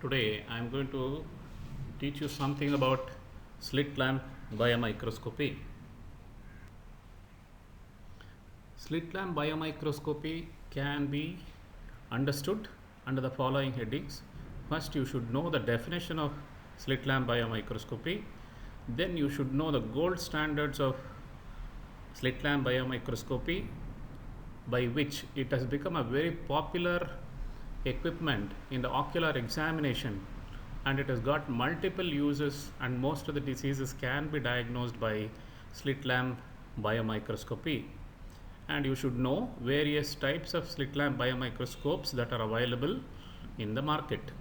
Today I am going to teach you something about slit lamp biomicroscopy. Slit lamp biomicroscopy can be understood under the following headings. First, you should know the definition of slit lamp biomicroscopy. Then you should know the gold standards of slit lamp biomicroscopy, by which it has become a very popular equipment in the ocular examination, and it has got multiple uses, and most of the diseases can be diagnosed by slit lamp biomicroscopy. And you should know various types of slit lamp biomicroscopes that are available in the market.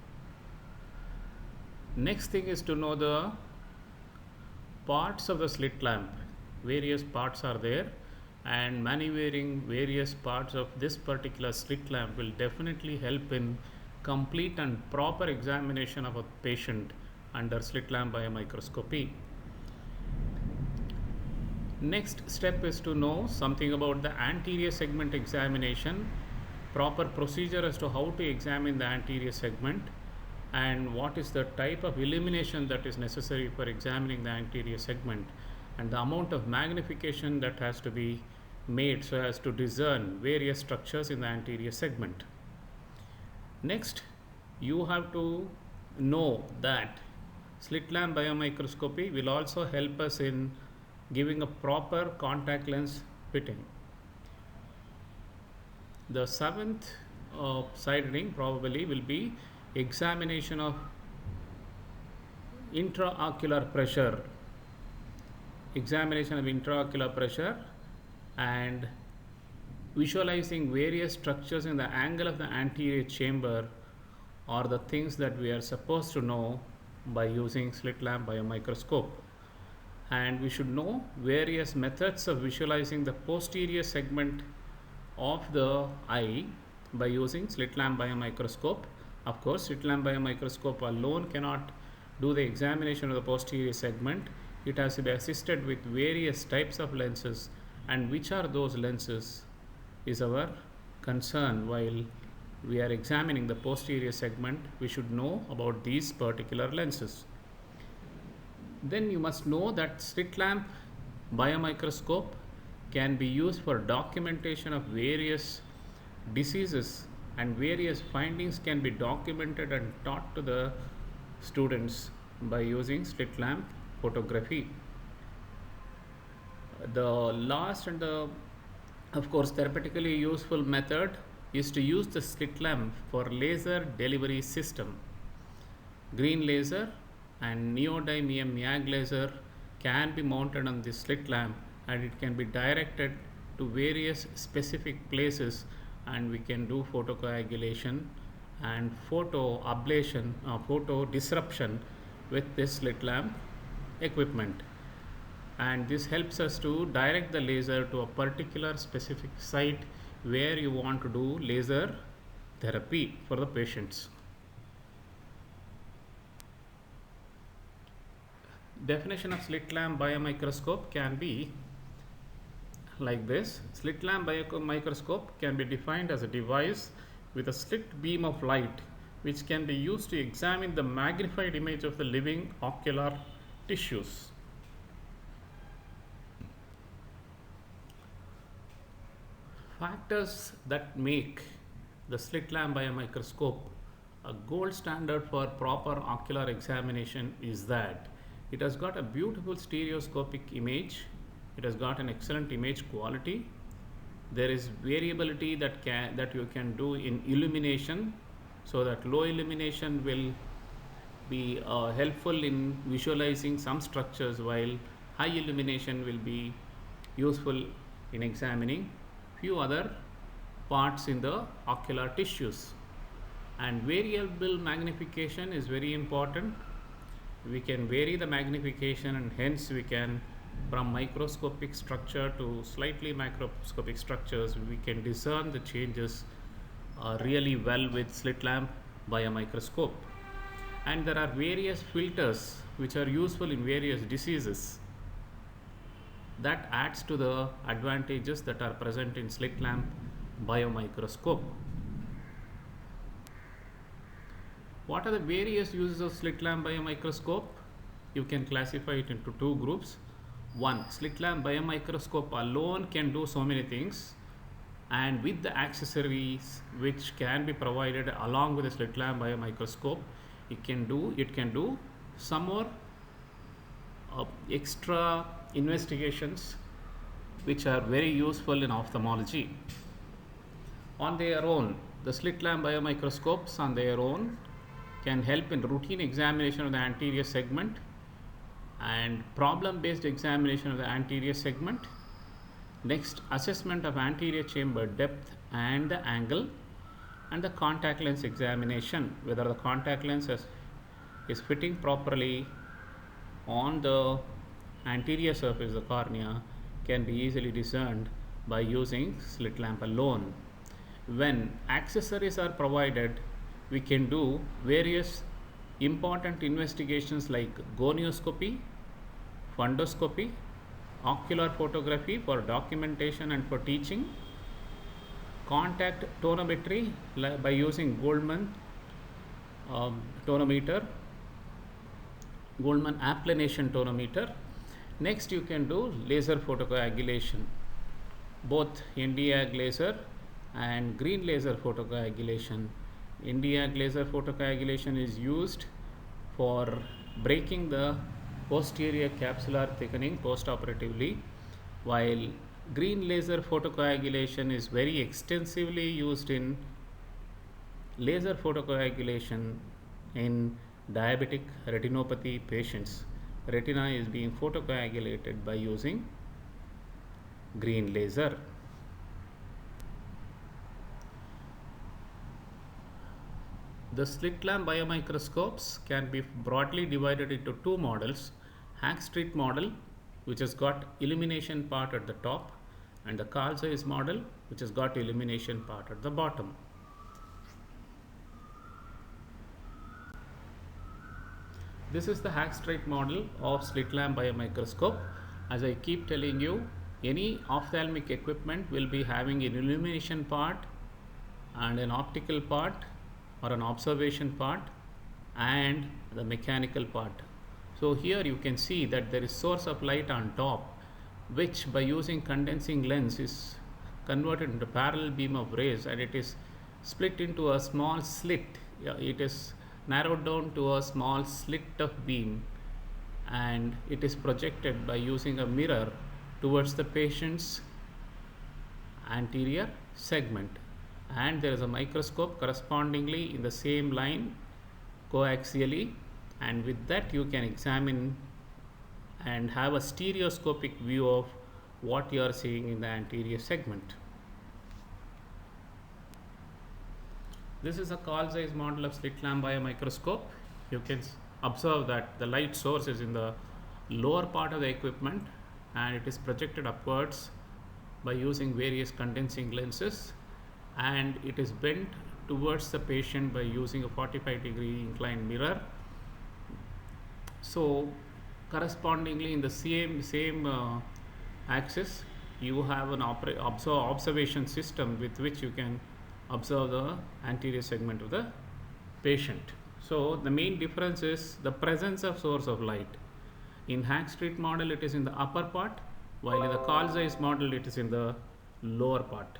Next thing is to know the parts of the slit lamp. Various parts are there, and maneuvering various parts of this particular slit lamp will definitely help in complete and proper examination of a patient under slit lamp biomicroscopy. Next step is to know something about the anterior segment examination, proper procedure as to how to examine the anterior segment, and what is the type of illumination that is necessary for examining the anterior segment, and the amount of magnification that has to be made so as to discern various structures in the anterior segment. Next, you have to know that slit lamp biomicroscopy will also help us in giving a proper contact lens fitting. The seventh side heading probably will be examination of intraocular pressure. Examination of intraocular pressure and visualizing various structures in the angle of the anterior chamber are the things that we are supposed to know by using slit lamp biomicroscope. And we should know various methods of visualizing the posterior segment of the eye by using slit lamp biomicroscope. Of course, slit lamp biomicroscope alone cannot do the examination of the posterior segment. It has to be assisted with various types of lenses, and which are those lenses is our concern while we are examining the posterior segment. We should know about these particular lenses. Then you must know that slit lamp biomicroscope can be used for documentation of various diseases, and various findings can be documented and taught to the students by using slit lamp photography. The last and the of course therapeutically useful method is to use the slit lamp for laser delivery system. Green laser and neodymium YAG laser can be mounted on the slit lamp, and it can be directed to various specific places, and we can do photocoagulation and photo ablation, photo disruption with this slit lamp equipment. And this helps us to direct the laser to a particular specific site where you want to do laser therapy for the patients. Definition of slit lamp biomicroscope can be like this. Slit lamp biomicroscope can be defined as a device with a slit beam of light which can be used to examine the magnified image of the living ocular tissues. Factors that make the slit lamp biomicroscope a gold standard for proper ocular examination is that it has got a beautiful stereoscopic image, it has got an excellent image quality, there is variability that you can do in illumination, so that low illumination will be helpful in visualizing some structures, while high illumination will be useful in examining few other parts in the ocular tissues. And variable magnification is very important. We can vary the magnification, and hence we can, from microscopic structure to slightly macroscopic structures, we can discern the changes really well with slit lamp biomicroscope. And there are various filters which are useful in various diseases. That adds to the advantages that are present in slit lamp biomicroscope. What are the various uses of slit lamp biomicroscope? You can classify it into two groups. One, slit lamp biomicroscope alone can do so many things, and with the accessories which can be provided along with the slit lamp biomicroscope, it can do some more extra investigations which are very useful in ophthalmology. On their own, the slit lamp biomicroscopes on their own can help in routine examination of the anterior segment and problem based examination of the anterior segment. Next, assessment of anterior chamber depth and the angle, and the contact lens examination, whether the contact lens is fitting properly on the anterior surface of the cornea, can be easily discerned by using slit lamp alone. When accessories are provided, we can do various important investigations like gonioscopy, fundoscopy, ocular photography for documentation and for teaching, contact tonometry by using Goldman tonometer, Goldman applanation tonometer. Next, you can do laser photocoagulation, both Nd:YAG laser and green laser photocoagulation. Nd:YAG laser photocoagulation is used for breaking the posterior capsular thickening postoperatively, while green laser photocoagulation is very extensively used in laser photocoagulation in diabetic retinopathy patients. Retina is being photocoagulated by using green laser. The slit lamp biomicroscopes can be broadly divided into two models: Hack-Street model, which has got illumination part at the top, and the Carl Zeiss model, which has got illumination part at the bottom. This is the Hack-Street model of slit lamp biomicroscope. As I keep telling you, any ophthalmic equipment will be having an illumination part and an optical part or an observation part and the mechanical part. So here you can see that there is source of light on top, which by using condensing lens is converted into parallel beam of rays, and it is split into a small slit. It is narrowed down to a small slit of beam, and it is projected by using a mirror towards the patient's anterior segment, and there is a microscope correspondingly in the same line coaxially, and with that you can examine and have a stereoscopic view of what you are seeing in the anterior segment. This is a Carl Zeiss model of slit lamp biomicroscope. You can observe that the light source is in the lower part of the equipment, and it is projected upwards by using various condensing lenses, and it is bent towards the patient by using a 45-degree inclined mirror. So correspondingly in the same axis, you have an observation system with which you can observe the anterior segment of the patient. So the main difference is the presence of source of light. In Hack-Street model it is in the upper part, while in the Carl Zeiss model it is in the lower part.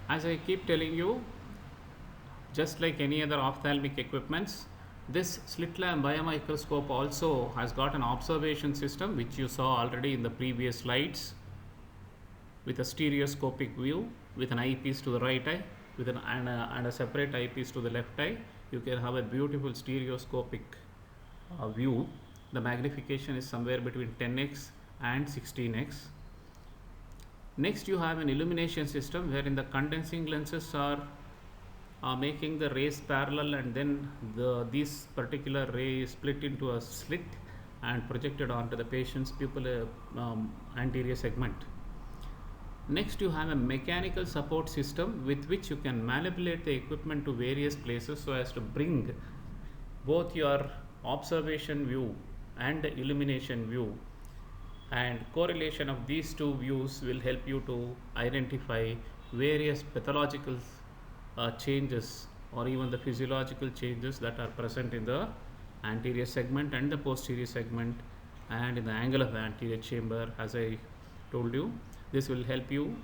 As I keep telling you, just like any other ophthalmic equipments, this slit lamp biomicroscope also has got an observation system, which you saw already in the previous slides, with a stereoscopic view, with an eyepiece to the right eye, with and a separate eyepiece to the left eye. You can have a beautiful stereoscopic view. The magnification is somewhere between 10x and 16x. Next, you have an illumination system wherein the condensing lenses are making the rays parallel, and then this particular ray is split into a slit and projected onto the patient's pupil anterior segment. Next, you have a mechanical support system with which you can manipulate the equipment to various places so as to bring both your observation view and the illumination view and correlation of these two views will help you to identify various pathological changes or even the physiological changes that are present in the anterior segment and the posterior segment and in the angle of the anterior chamber. As I told you, this will help you.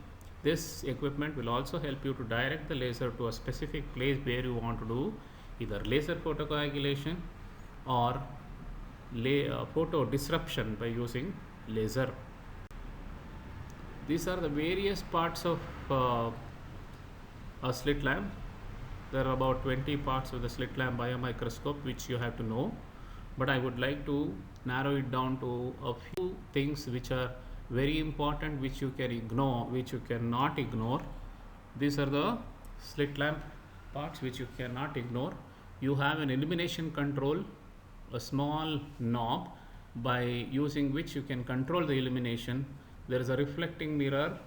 This equipment will also help you to direct the laser to a specific place where you want to do either laser photocoagulation or photo disruption by using laser. These are the various parts of a slit lamp. There are about 20 parts of the slit lamp biomicroscope which you have to know, but I would like to narrow it down to a few things which are very important, which you can ignore, which you cannot ignore. These are the slit lamp parts which you cannot ignore. You have an illumination control, a small knob by using which you can control the illumination. There is a reflecting mirror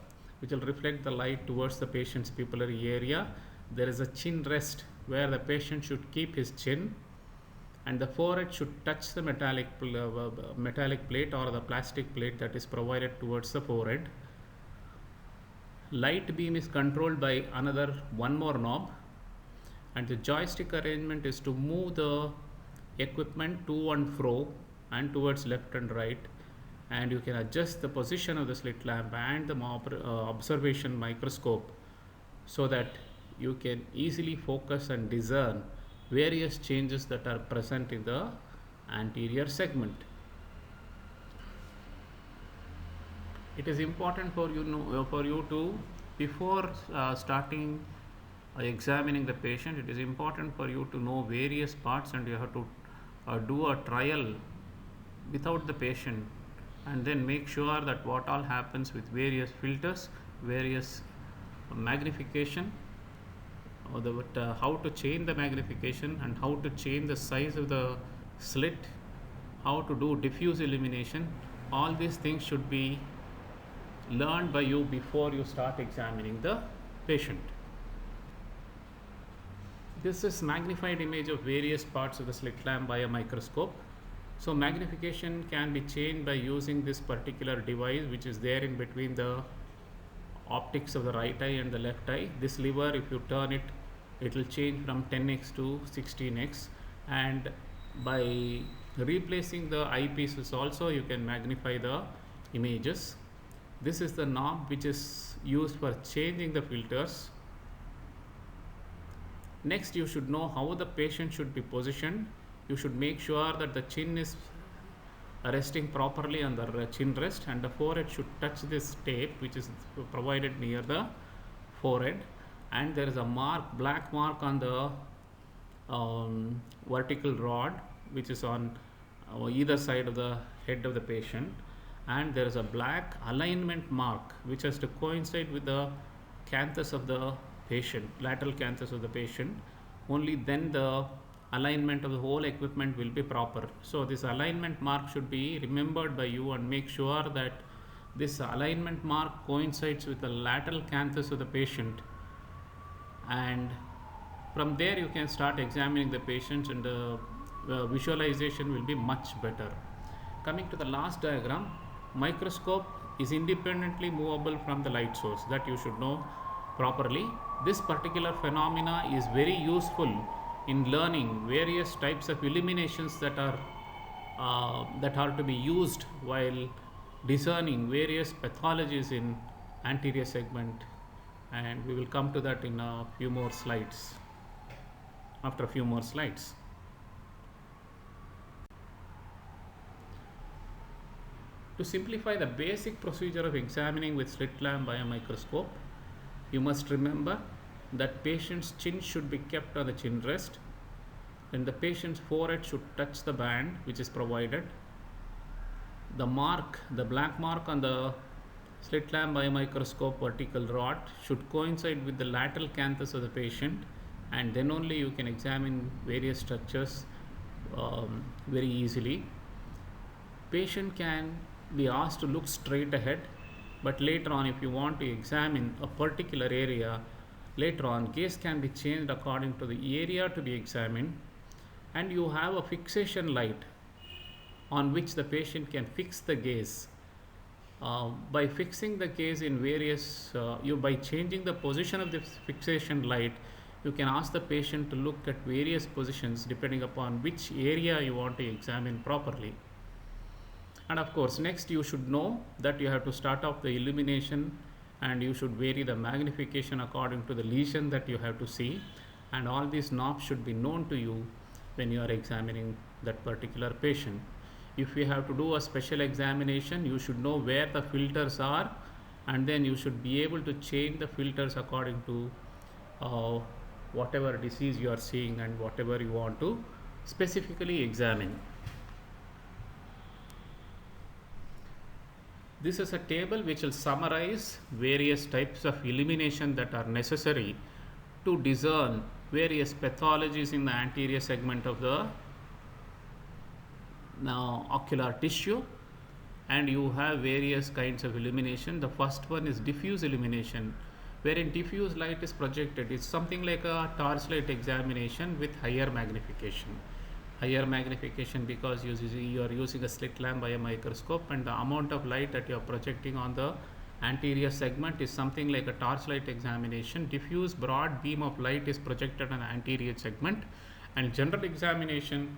which will reflect the light towards the patient's pupillary area. There is a chin rest where the patient should keep his chin, and the forehead should touch the metallic plate or the plastic plate that is provided towards the forehead. Light beam is controlled by another one more knob, and the joystick arrangement is to move the equipment to and fro and towards left and right, and you can adjust the position of the slit lamp and the observation microscope so that you can easily focus and discern various changes that are present in the anterior segment. It is important for you to, before starting examining the patient, it is important for you to know various parts, and you have to do a trial without the patient, and then make sure that what all happens with various filters, various magnification, or how to change the magnification and how to change the size of the slit, how to do diffuse illumination. All these things should be learned by you before you start examining the patient. This is magnified image of various parts of the slit lamp biomicroscope. So magnification can be changed by using this particular device which is there in between the optics of the right eye and the left eye. This lever, if you turn it, it will change from 10x to 16x, and by replacing the eyepieces also you can magnify the images. This is the knob which is used for changing the filters. Next, you should know how the patient should be positioned. You should make sure that the chin is resting properly on the chin rest, and the forehead should touch this tape which is provided near the forehead, and there is a black mark on the vertical rod which is on either side of the head of the patient, and there is a black alignment mark which has to coincide with the canthus of the patient, lateral canthus of the patient. Only then the alignment of the whole equipment will be proper. So this alignment mark should be remembered by you, and make sure that this alignment mark coincides with the lateral canthus of the patient, and from there you can start examining the patient, and the visualization will be much better. Coming to the last diagram, microscope is independently movable from the light source, that you should know properly. This particular phenomena is very useful in learning various types of illuminations that are to be used while discerning various pathologies in anterior segment, and we will come to that in a few more slides, after a few more slides. To simplify the basic procedure of examining with slit lamp biomicroscope, you must remember that patient's chin should be kept on the chin rest, then the patient's forehead should touch the band which is provided. The black mark on the slit lamp biomicroscope vertical rod should coincide with the lateral canthus of the patient, and then only you can examine various structures very easily. Patient can be asked to look straight ahead, but later on, if you want to examine a particular area, later on gaze can be changed according to the area to be examined, and you have a fixation light on which the patient can fix the gaze. By fixing the case in various, by changing the position of the fixation light, you can ask the patient to look at various positions depending upon which area you want to examine properly. And of course, next you should know that you have to start off the illumination, and you should vary the magnification according to the lesion that you have to see, and all these knobs should be known to you when you are examining that particular patient. If you have to do a special examination, you should know where the filters are, and then you should be able to change the filters according to whatever disease you are seeing and whatever you want to specifically examine. This is a table which will summarize various types of illumination that are necessary to discern various pathologies in the anterior segment of the ocular tissue. And you have various kinds of illumination. The first one is diffuse illumination, wherein diffuse light is projected. It's something like a torchlight examination with higher magnification. Higher magnification because you are using a slit lamp biomicroscope, and the amount of light that you are projecting on the anterior segment is something like a torchlight examination. Diffuse broad beam of light is projected on the anterior segment, and general examination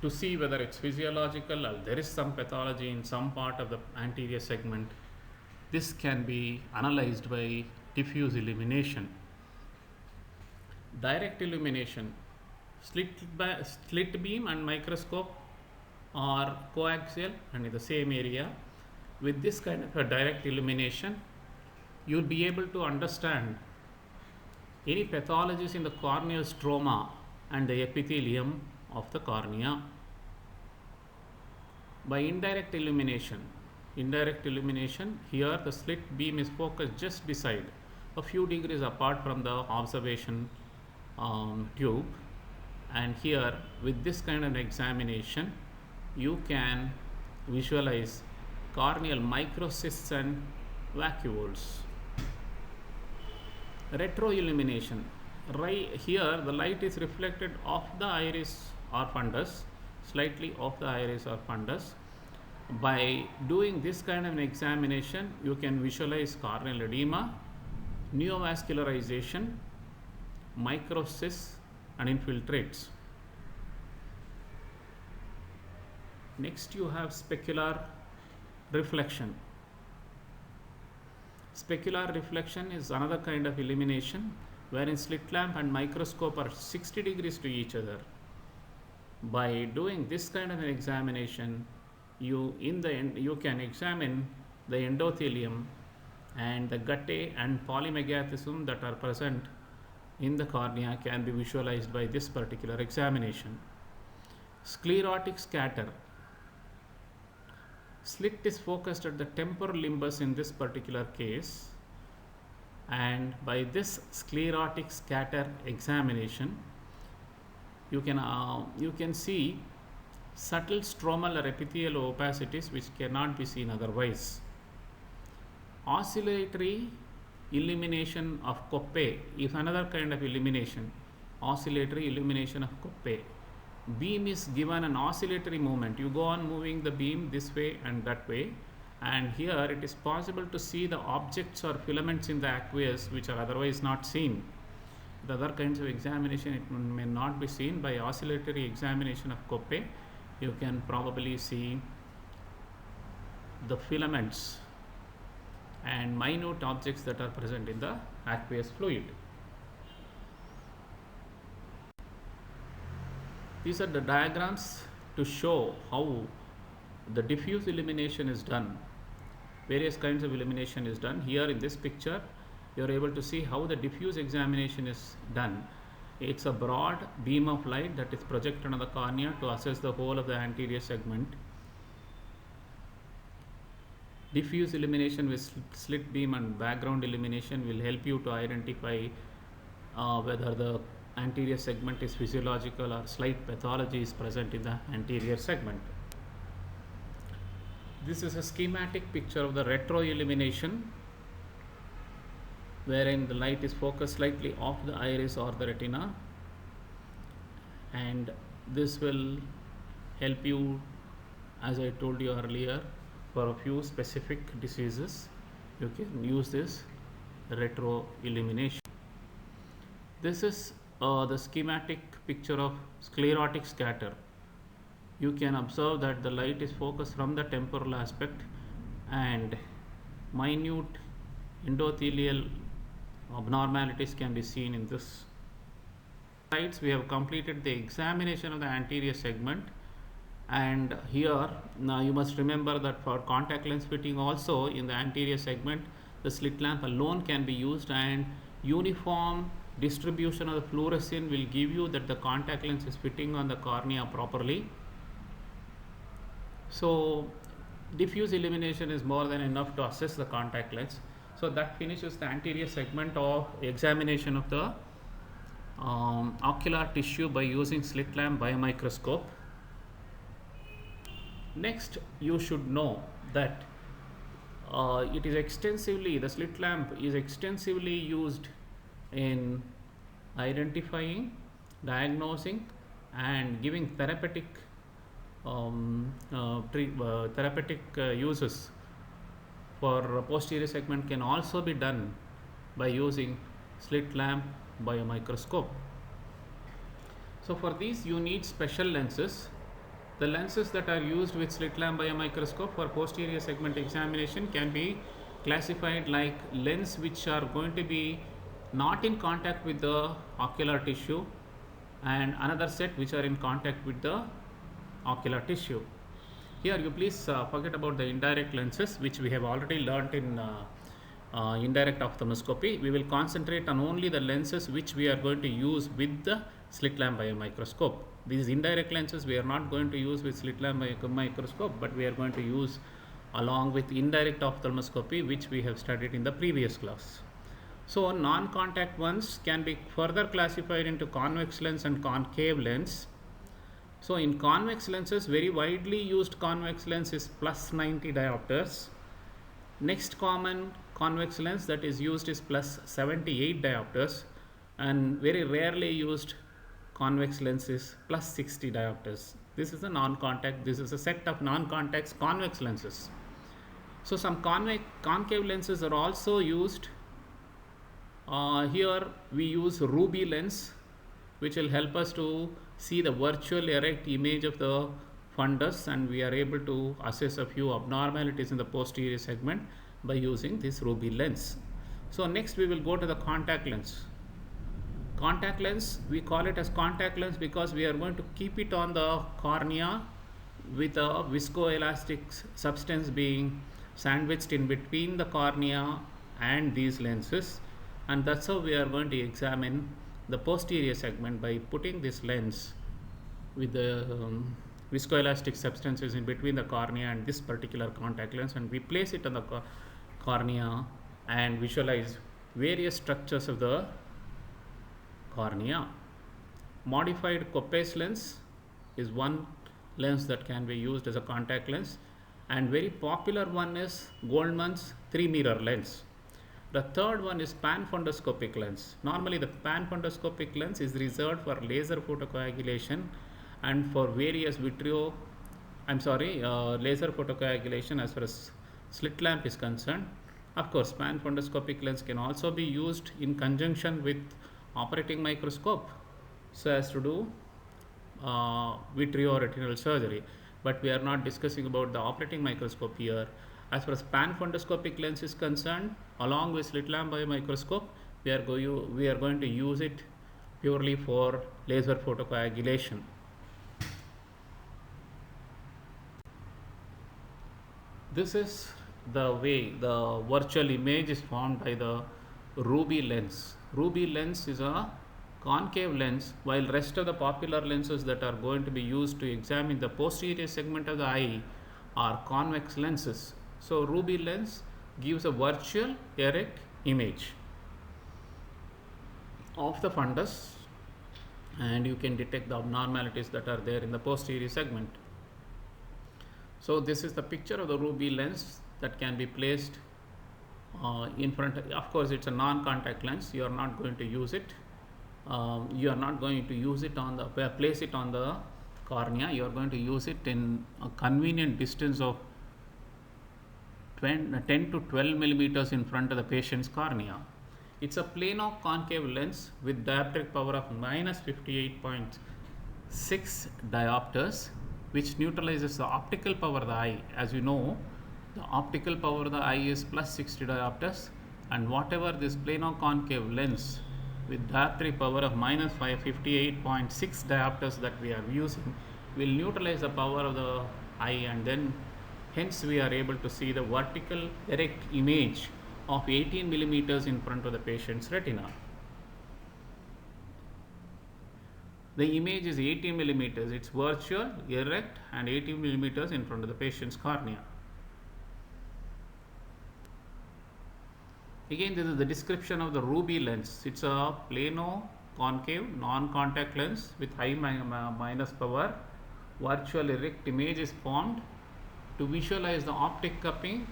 to see whether it's physiological or there is some pathology in some part of the anterior segment. This can be analyzed by diffuse illumination. Direct illumination. Slit beam and microscope are coaxial and in the same area. With this kind of a direct illumination, you will be able to understand any pathologies in the corneal stroma and the epithelium of the cornea. By indirect illumination, here the slit beam is focused just beside, a few degrees apart from the observation tube, and here with this kind of examination you can visualize corneal microcysts and vacuoles. Retroillumination. Right here the light is reflected off the iris or fundus, slightly off the iris or fundus. By doing this kind of an examination, you can visualize corneal edema, neovascularization, microcysts and infiltrates. Next you have specular reflection. Specular reflection is another kind of illumination wherein slit lamp and microscope are 60 degrees to each other. By doing this kind of an examination, you can examine the endothelium and the guttae and polymegathism that are present in the cornea can be visualized by this particular examination. Sclerotic scatter. Slit is focused at the temporal limbus in this particular case, and by this sclerotic scatter examination you can see subtle stromal or epithelial opacities which cannot be seen otherwise. Oscillatory illumination of Koppe is another kind of illumination. Oscillatory illumination of Koppe. Beam is given an oscillatory movement. You go on moving the beam this way and that way, and here it is possible to see the objects or filaments in the aqueous which are otherwise not seen. The other kinds of examination it may not be seen. By oscillatory examination of Koppe, you can probably see the filaments and minute objects that are present in the aqueous fluid. These are the diagrams to show how the diffuse illumination is done. Various kinds of illumination is done. Here in this picture, you are able to see how the diffuse examination is done. It's a broad beam of light that is projected on the cornea to assess the whole of the anterior segment. Diffuse illumination with slit beam and background illumination will help you to identify whether the anterior segment is physiological or slight pathology is present in the anterior segment. This is a schematic picture of the retroillumination, wherein the light is focused slightly off the iris or the retina, and this will help you, as I told you earlier, for a few specific diseases, you can use this retro illumination. This is the schematic picture of sclerotic scatter. You can observe that the light is focused from the temporal aspect and minute endothelial abnormalities can be seen in this. Slides, we have completed the examination of the anterior segment, and here now you must remember that for contact lens fitting also in the anterior segment the slit lamp alone can be used, and uniform distribution of the fluorescein will give you that the contact lens is fitting on the cornea properly. So diffuse illumination is more than enough to assess the contact lens. So that finishes the anterior segment of examination of the ocular tissue by using slit lamp biomicroscope. Next, you should know that the slit lamp is extensively used in identifying, diagnosing and giving therapeutic uses for posterior segment can also be done by using slit lamp biomicroscope. So for these you need special lenses. The lenses that are used with slit lamp biomicroscope for posterior segment examination can be classified like lens which are going to be not in contact with the ocular tissue, and another set which are in contact with the ocular tissue. Here you please forget about the indirect lenses which we have already learnt in indirect ophthalmoscopy. We will concentrate on only the lenses which we are going to use with the slit lamp biomicroscope. These indirect lenses we are not going to use with slit lamp microscope, but we are going to use along with indirect ophthalmoscopy, which we have studied in the previous class. So non-contact ones can be further classified into convex lens and concave lens. So in convex lenses, very widely used convex lens is plus 90 diopters. Next common convex lens that is used is plus 78 diopters, and very rarely used convex lens is plus 60 diopters. This is a non-contact, this is a set of non-contact convex lenses. So some concave lenses are also used. Here we use ruby lens, which will help us to see the virtual erect image of the fundus, and we are able to assess a few abnormalities in the posterior segment by using this ruby lens. So next we will go to the contact lens. Contact lens, we call it as contact lens because we are going to keep it on the cornea with a viscoelastic substance being sandwiched in between the cornea and these lenses, and that's how we are going to examine the posterior segment by putting this lens with the viscoelastic substances in between the cornea and this particular contact lens, and we place it on the cornea and visualize various structures of the cornea. Modified Coppes lens is one lens that can be used as a contact lens, and very popular one is Goldman's 3-mirror lens. The third one is panfundoscopic lens. Normally the panfundoscopic lens is reserved for laser photocoagulation and for various laser photocoagulation as far as slit lamp is concerned. Of course, panfundoscopic lens can also be used in conjunction with operating microscope so as to do vitreoretinal surgery, but we are not discussing about the operating microscope here. As far as panfundoscopic lens is concerned, along with slit lamp biomicroscope, we are going to use it purely for laser photocoagulation. This is the way the virtual image is formed by the ruby lens. Ruby lens is a concave lens, while rest of the popular lenses that are going to be used to examine the posterior segment of the eye are convex lenses. So ruby lens gives a virtual erect image of the fundus, and you can detect the abnormalities that are there in the posterior segment. So this is the picture of the ruby lens that can be placed in front. Of course, it's a non-contact lens. You are not going to use it. You are not going to use it on the place it on the cornea. You are going to use it in a convenient distance of 10 to 12 millimeters in front of the patient's cornea. It's a plano concave lens with dioptric power of minus 58.6 diopters, which neutralizes the optical power of the eye. As you know, the optical power of the eye is plus 60 diopters, and whatever this plano concave lens with dioptric power of minus 58.6 diopters that we are using will neutralize the power of the eye, and then hence we are able to see the vertical erect image of 18 millimeters in front of the patient's retina. The image is 18 millimeters, it's virtual, erect, and 18 millimeters in front of the patient's cornea. Again, this is the description of the ruby lens. It's a plano concave non-contact lens with high minus power. Virtual erect image is formed to visualize the optic cupping,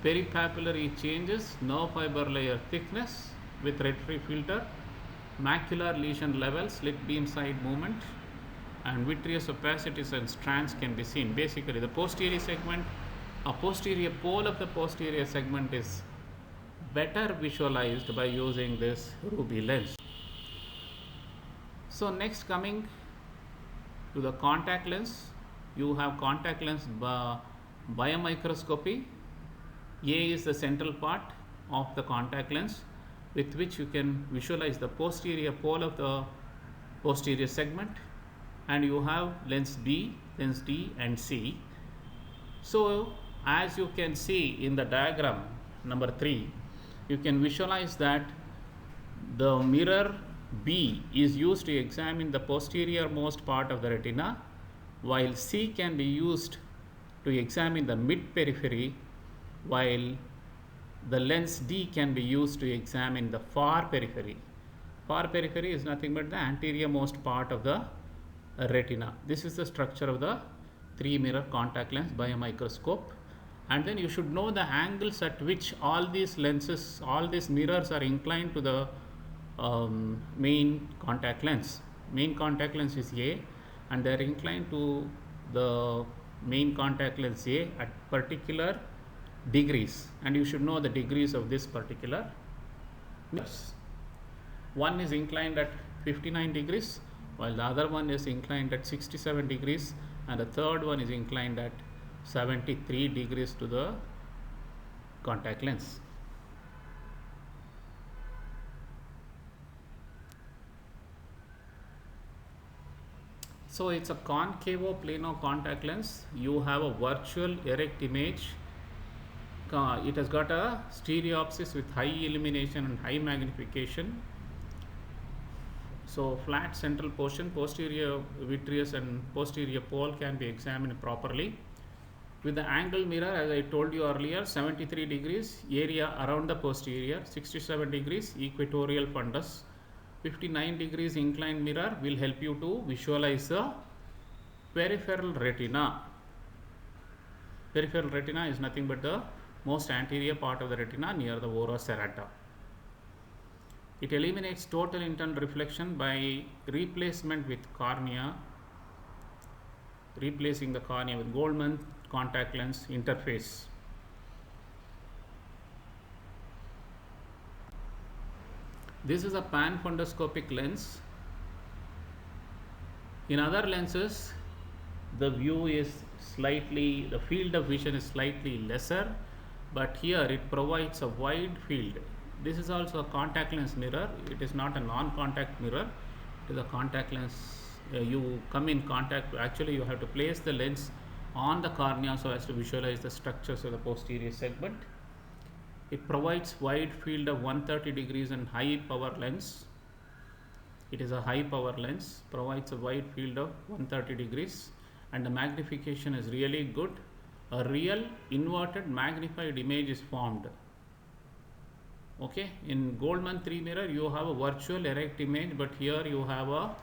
peripapillary changes, nerve fiber layer thickness with red-free filter, macular lesion level, slit beam side movement, and vitreous opacities and strands can be seen. Basically, the posterior segment, a posterior pole of the posterior segment is better visualized by using this ruby lens. So next, coming to the contact lens, you have contact lens biomicroscopy. A is the central part of the contact lens with which you can visualize the posterior pole of the posterior segment, and you have lens B, lens D, and C. So as you can see in the diagram number 3, you can visualize that the mirror B is used to examine the posterior most part of the retina, while C can be used to examine the mid periphery, while the lens D can be used to examine the far periphery. Far periphery is nothing but the anterior most part of the retina. This is the structure of the 3-mirror contact lens biomicroscope. And then you should know the angles at which all these lenses, all these mirrors are inclined to the main contact lens. Main contact lens is A, and they are inclined to the main contact lens A at particular degrees, and you should know the degrees of this particular mirrors. One is inclined at 59 degrees, while the other one is inclined at 67 degrees, and the third one is inclined at 73 degrees to the contact lens. So it's a concavo plano contact lens. You have a virtual erect image. It has got a stereopsis with high illumination and high magnification. So flat central portion, posterior vitreous and posterior pole can be examined properly. With the angle mirror, as I told you earlier, 73 degrees area around the posterior, 67 degrees equatorial fundus, 59 degrees inclined mirror will help you to visualize the peripheral retina. Peripheral retina is nothing but the most anterior part of the retina near the ora serrata. It eliminates total internal reflection by replacement with cornea, replacing the cornea with Goldmann contact lens interface. This is a pan-fundoscopic lens. In other lenses, the view is slightly, the field of vision is slightly lesser, but here it provides a wide field. This is also a contact lens mirror. It is not a non-contact mirror. It is a contact lens. You come in contact, actually you have to place the lens on the cornea so as to visualize the structures of the posterior segment. It provides wide field of 130 degrees and high power lens. It is a high power lens, provides a wide field of 130 degrees, and the magnification is really good. A real inverted magnified image is formed. Okay, in Goldmann 3 mirror you have a virtual erect image, but here you have a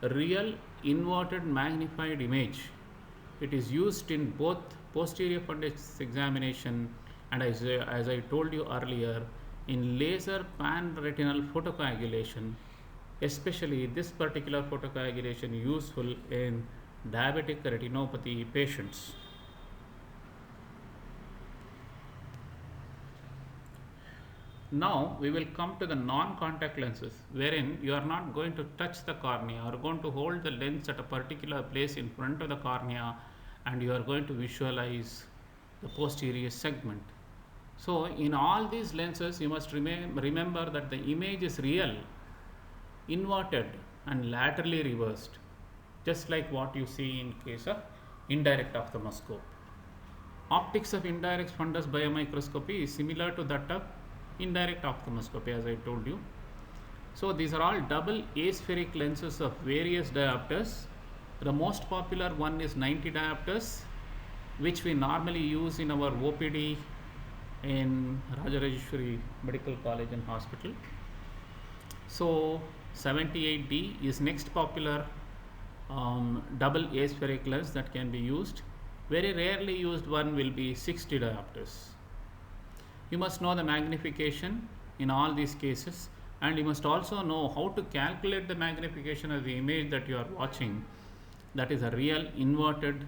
real inverted magnified image. It is used in both posterior fundus examination and as I told you earlier, in laser pan-retinal photocoagulation, especially this particular photocoagulation useful in diabetic retinopathy patients. Now we will come to the non-contact lenses, wherein you are not going to touch the cornea, or going to hold the lens at a particular place in front of the cornea, and you are going to visualize the posterior segment. So in all these lenses, you must remember that the image is real, inverted and laterally reversed, just like what you see in case of indirect ophthalmoscope. Optics of indirect fundus biomicroscopy is similar to that of indirect ophthalmoscopy, as I told you. So these are all double aspheric lenses of various diopters. The most popular one is 90 diopters, which we normally use in our OPD in Rajarajeshwari Medical College and Hospital. So 78D is next popular double aspheric lens that can be used. Very rarely used one will be 60 diopters. You must know the magnification in all these cases, and you must also know how to calculate the magnification of the image that you are watching. That is a real inverted,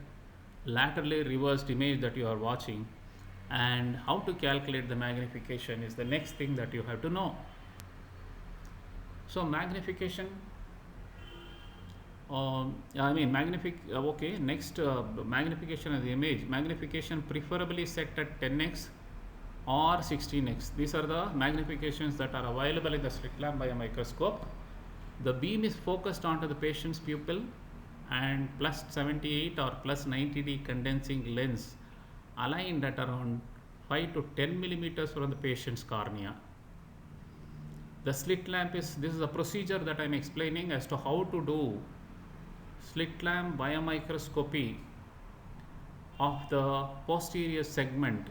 laterally reversed image that you are watching, and how to calculate the magnification is the next thing that you have to know. So magnification, next magnification of the image. Magnification preferably set at 10x or 16x. These are the magnifications that are available in the slit lamp biomicroscope. The beam is focused onto the patient's pupil, and plus 78 or plus 90D condensing lens aligned at around 5 to 10 millimeters from the patient's cornea. The slit lamp this is a procedure that I am explaining as to how to do slit lamp biomicroscopy of the posterior segment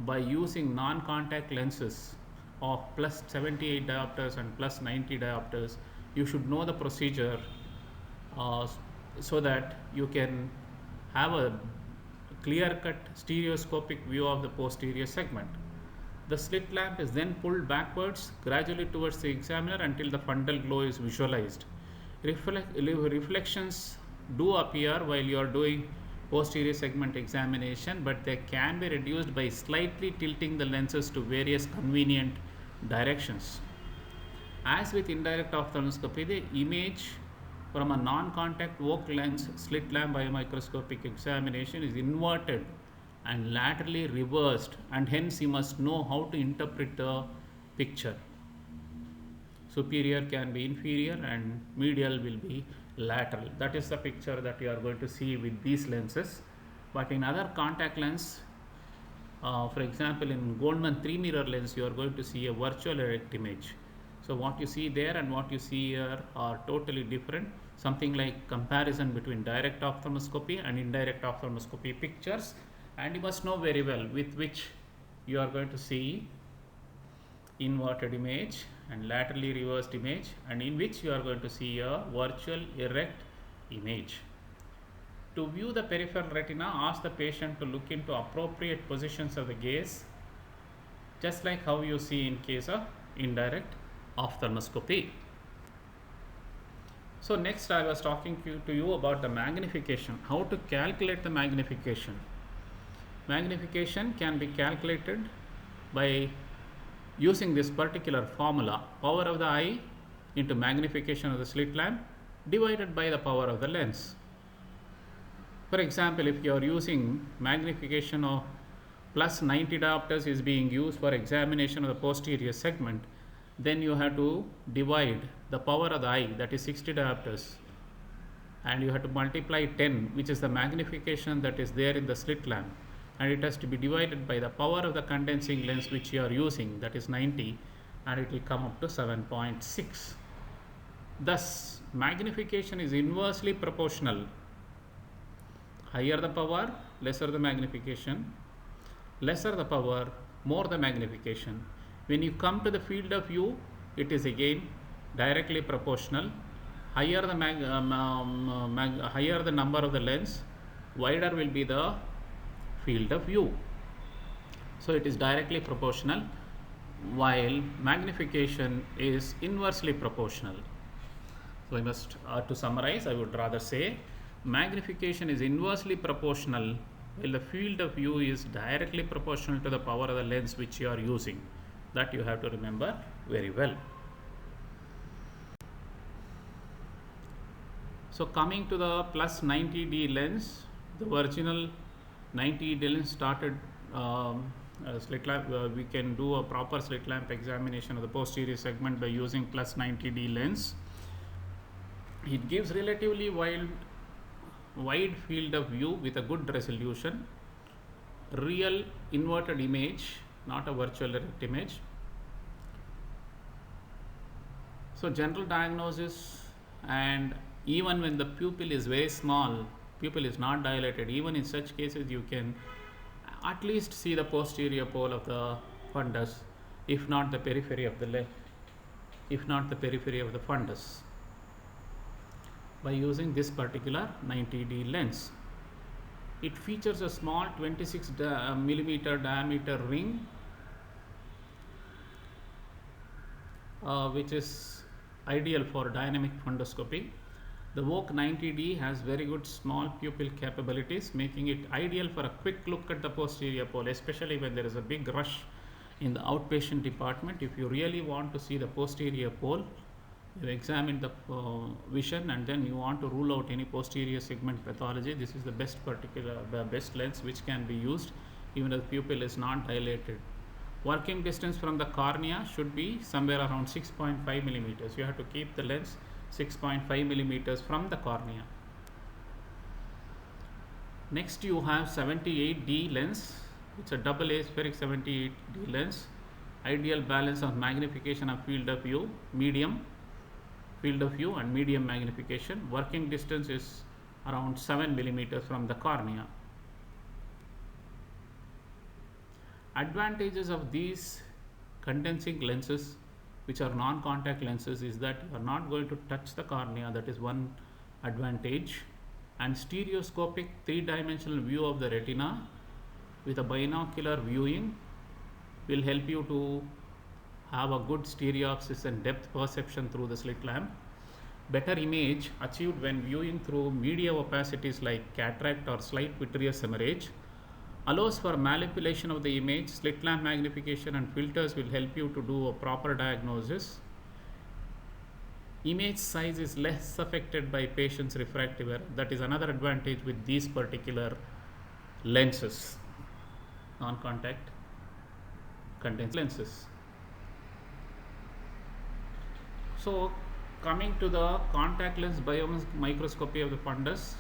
by using non-contact lenses of plus 78 diopters and plus 90 diopters. You should know the procedure so that you can have a clear-cut stereoscopic view of the posterior segment. The slit lamp is then pulled backwards gradually towards the examiner until the fundal glow is visualized. Reflections do appear while you are doing posterior segment examination, but they can be reduced by slightly tilting the lenses to various convenient directions. As with indirect ophthalmoscopy, the image from a non-contact Vogt lens slit lamp biomicroscopic examination is inverted and laterally reversed, and hence you must know how to interpret the picture. Superior can be inferior and medial will be lateral. That is the picture that you are going to see with these lenses. But in other contact lens, for example in Goldman 3 mirror lens, you are going to see a virtual erect image. So what you see there and what you see here are totally different. Something like comparison between direct ophthalmoscopy and indirect ophthalmoscopy pictures, and you must know very well with which you are going to see inverted image and laterally reversed image, and in which you are going to see a virtual erect image. To view the peripheral retina, ask the patient to look into appropriate positions of the gaze, just like how you see in case of indirect ophthalmoscopy. So next I was talking to you about the magnification, how to calculate the magnification. Magnification can be calculated by using this particular formula: power of the eye into magnification of the slit lamp divided by the power of the lens. For example, if you are using magnification of plus 90 diopters is being used for examination of the posterior segment, then you have to divide the power of the eye, that is 60 diopters, and you have to multiply 10, which is the magnification that is there in the slit lamp, and it has to be divided by the power of the condensing lens which you are using, that is 90, and it will come up to 7.6. Thus magnification is inversely proportional. Higher the power, lesser the magnification; lesser the power, more the magnification. When you come to the field of view, it is again directly proportional. Higher the higher the number of the lens, wider will be the field of view. So it is directly proportional, while magnification is inversely proportional. So I must to summarize, I would rather say magnification is inversely proportional, while the field of view is directly proportional to the power of the lens which you are using. That you have to remember very well. So coming to the plus 90D lens, the original 90D lens started slit lamp. We can do a proper slit lamp examination of the posterior segment by using plus 90D lens. It gives relatively wide field of view with a good resolution, real inverted image, not a virtual direct image. So general diagnosis, and even when the pupil is very small, pupil is not dilated, even in such cases you can at least see the posterior pole of the fundus, if not the periphery of the fundus, by using this particular 90D lens. It features a small 26 millimeter diameter ring, which is ideal for dynamic fundoscopy. The Vogue 90D has very good small pupil capabilities, making it ideal for a quick look at the posterior pole, especially when there is a big rush in the outpatient department. If you really want to see the posterior pole, you examine the vision and then you want to rule out any posterior segment pathology, this is the best lens which can be used even if the pupil is not dilated. Working distance from the cornea should be somewhere around 6.5 millimeters. You have to keep the lens 6.5 millimeters from the cornea. Next you have 78D lens. It's a double aspheric 78D lens. Ideal balance of magnification of field of view and medium magnification. Working distance is around 7 millimeters from the cornea. Advantages of these condensing lenses, which are non-contact lenses, is that you are not going to touch the cornea. That is one advantage. And stereoscopic three-dimensional view of the retina with a binocular viewing will help you to have a good stereopsis and depth perception through the slit lamp. Better image achieved when viewing through media opacities like cataract or slight vitreous hemorrhage. Allows for manipulation of the image. Slit lamp magnification and filters will help you to do a proper diagnosis. Image size is less affected by patient's refractive error. That is another advantage with these particular lenses, non-contact condensed lenses. So coming to the contact lens biomicroscopy of the fundus,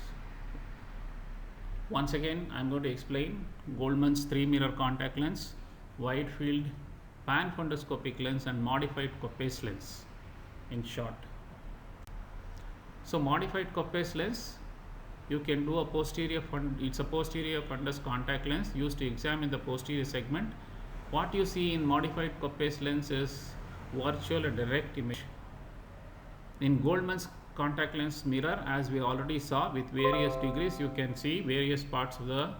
once again I am going to explain Goldman's 3-mirror contact lens, wide field pan fundoscopic lens, and modified Koppe's lens in short. So modified Koppe's lens, you can do a posterior fundus contact lens used to examine the posterior segment. What you see in modified Koppe's lens is virtual and direct image. In Goldman's contact lens mirror, as we already saw, with various degrees you can see various parts of the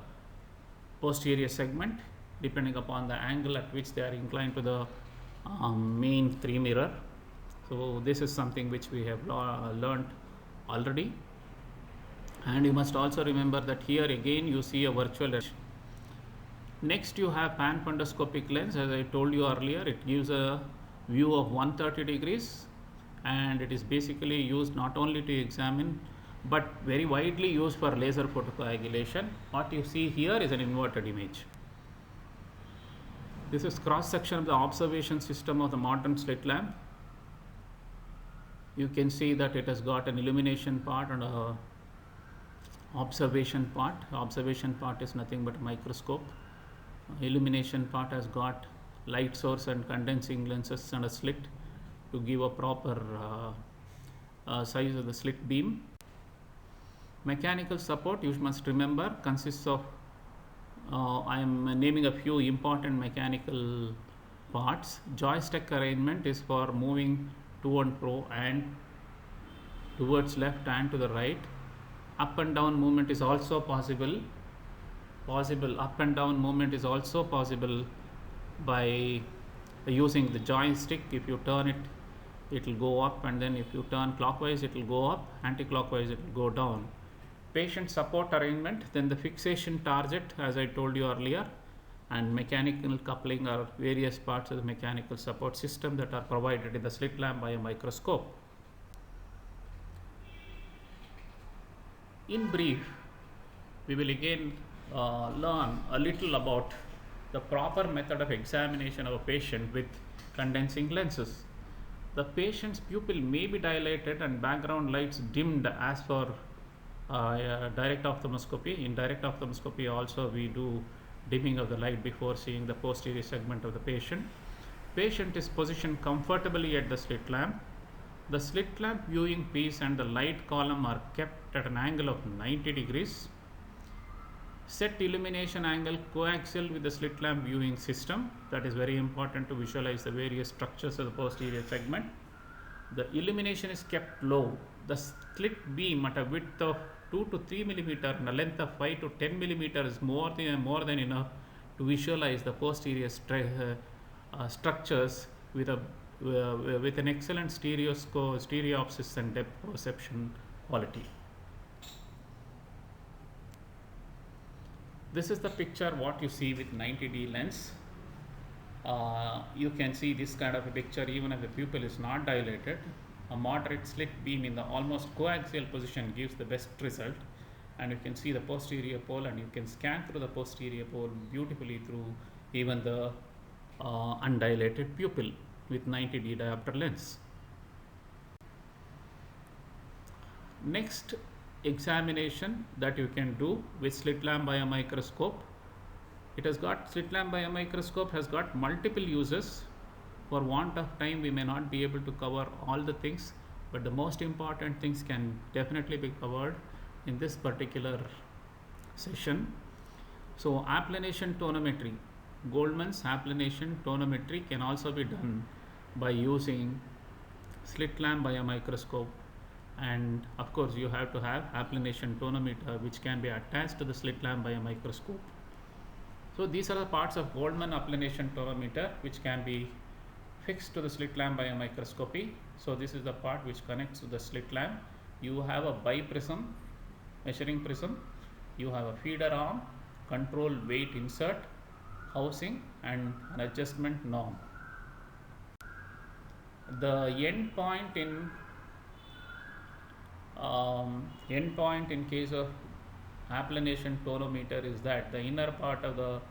posterior segment depending upon the angle at which they are inclined to the main 3-mirror. So this is something which we have learned already, and you must also remember that here again you see a virtual edge. Next you have pan fundoscopic lens. As I told you earlier, it gives a view of 130 degrees, and it is basically used not only to examine but very widely used for laser photocoagulation. What you see here is an inverted image. This is cross section of the observation system of the modern slit lamp. You can see that it has got an illumination part and a observation part. Observation part is nothing but a microscope. Illumination part has got light source and condensing lenses and a slit to give a proper size of the slit beam. Mechanical support, you must remember, consists of I am naming a few important mechanical parts. Joystick arrangement is for moving to and fro and towards left and to the right. Up and down movement is also possible. Up and down movement is also possible by using the joystick. If you turn it, it will go up, and then if you turn clockwise it will go up, anti-clockwise it will go down. Patient support arrangement, then the fixation target, as I told you earlier, and mechanical coupling are various parts of the mechanical support system that are provided in the slit lamp biomicroscope. In brief, we will again learn a little about the proper method of examination of a patient with condensing lenses. The patient's pupil may be dilated and background lights dimmed as for direct ophthalmoscopy. In direct ophthalmoscopy also we do dimming of the light before seeing the posterior segment of the patient. Patient is positioned comfortably at the slit lamp. The slit lamp viewing piece and the light column are kept at an angle of 90 degrees. Set illumination angle coaxial with the slit lamp viewing system. That is very important to visualize the various structures of the posterior segment. The illumination is kept low. The slit beam at a width of 2 to 3 millimeter and a length of 5 to 10 millimeter is more than enough to visualize the posterior structures with an excellent stereopsis and depth perception quality. This is the picture what you see with 90D lens. You can see this kind of a picture even if the pupil is not dilated. A moderate slit beam in the almost coaxial position gives the best result, and you can see the posterior pole, and you can scan through the posterior pole beautifully through even the undilated pupil with 90D diopter lens. Next examination that you can do with slit lamp biomicroscope. Slit lamp biomicroscope has got multiple uses. For want of time we may not be able to cover all the things, but the most important things can definitely be covered in this particular session. So applanation tonometry, Goldman's applanation tonometry can also be done by using slit lamp biomicroscope, and of course you have to have applanation tonometer which can be attached to the slit lamp biomicroscope. So these are the parts of Goldman applanation tonometer which can be fixed to the slit lamp biomicroscopy. So this is the part which connects to the slit lamp. You have a biprism, measuring prism, you have a feeder arm, control weight insert, housing, and an adjustment knob. The end point in case of applanation tonometer is that the inner part of the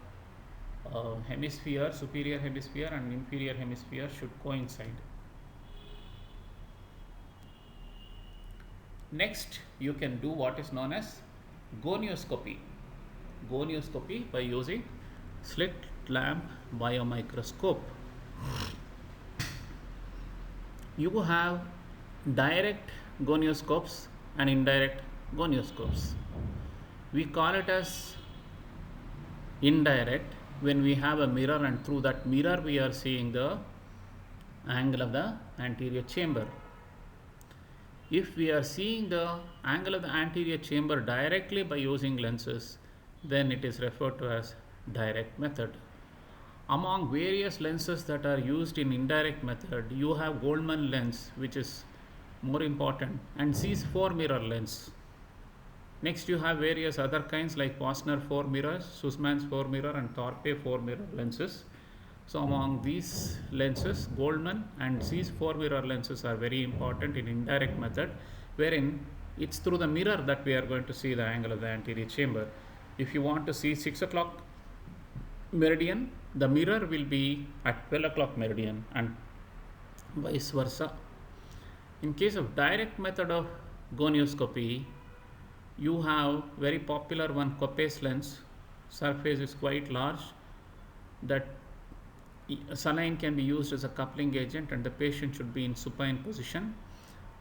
hemisphere, superior hemisphere and inferior hemisphere should coincide. Next, you can do what is known as gonioscopy by using slit lamp biomicroscope. You have direct gonioscopes and indirect gonioscopes. We call it as indirect when we have a mirror, and through that mirror we are seeing the angle of the anterior chamber. If we are seeing the angle of the anterior chamber directly by using lenses, then it is referred to as direct method. Among various lenses that are used in indirect method, you have Goldman lens, which is more important, and sees 4 mirror lens. Next you have various other kinds like Posner 4 mirrors, Sussman's 4 mirror and Thorpe 4 mirror lenses. So among these lenses, Goldman and Zeiss 4 mirror lenses are very important in indirect method, wherein it's through the mirror that we are going to see the angle of the anterior chamber. If you want to see 6 o'clock meridian, the mirror will be at 12 o'clock meridian and vice versa. In case of direct method of gonioscopy, you have very popular one, Koppes lens. Surface is quite large. That saline can be used as a coupling agent, and the patient should be in supine position.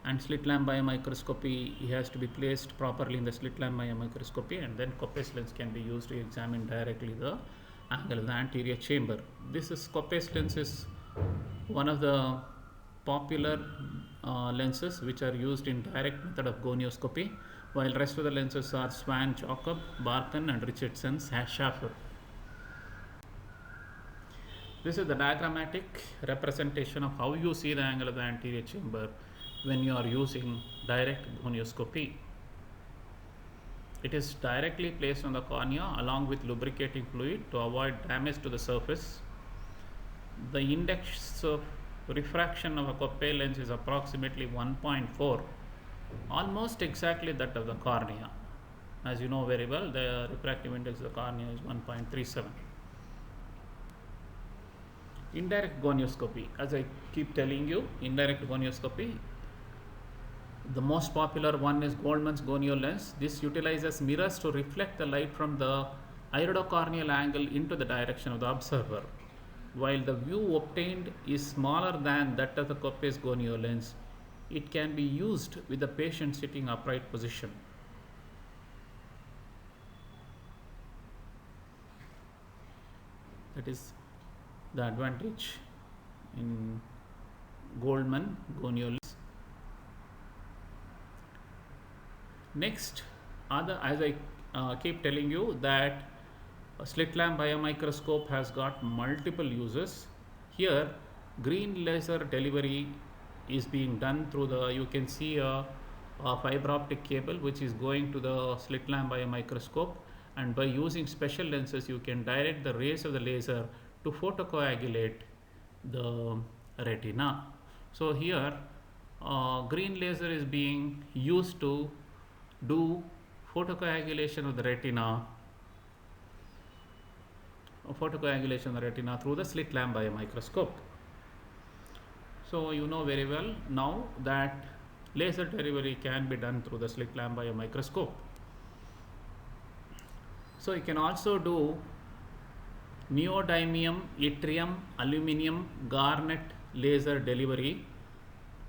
And slit lamp biomicroscopy has to be placed properly in the slit lamp biomicroscopy, and then Koppes lens can be used to examine directly the angle of the anterior chamber. Koppes lens is one of the popular lenses which are used in direct method of gonioscopy, while rest of the lenses are Swan, Jacob, Barton and Richardson, Schaffer. This is the diagrammatic representation of how you see the angle of the anterior chamber when you are using direct gonioscopy. It is directly placed on the cornea along with lubricating fluid to avoid damage to the surface. The index of refraction of a Coppe lens is approximately 1.4, almost exactly that of the cornea. As you know very well, the refractive index of the cornea is 1.37. Indirect gonioscopy, as I keep telling you, indirect gonioscopy, the most popular one is Goldman's gonio lens. This utilizes mirrors to reflect the light from the iridocorneal angle into the direction of the observer. While the view obtained is smaller than that of the Coppe's gonio lens, it can be used with the patient sitting upright position. That is the advantage in Goldman gonio lens. Next, as I keep telling you that a slit lamp biomicroscope has got multiple uses. Here, green laser delivery is being done through you can see a fiber optic cable which is going to the slit lamp biomicroscope, and by using special lenses you can direct the rays of the laser to photocoagulate the retina. So here green laser is being used to do photocoagulation of the retina through the slit lamp biomicroscope. So you know very well now that laser delivery can be done through the slit lamp biomicroscope. So you can also do neodymium, yttrium, aluminum, garnet laser delivery,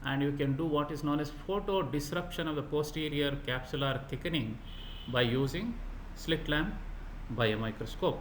and you can do what is known as photo disruption of the posterior capsular thickening by using slit lamp biomicroscope.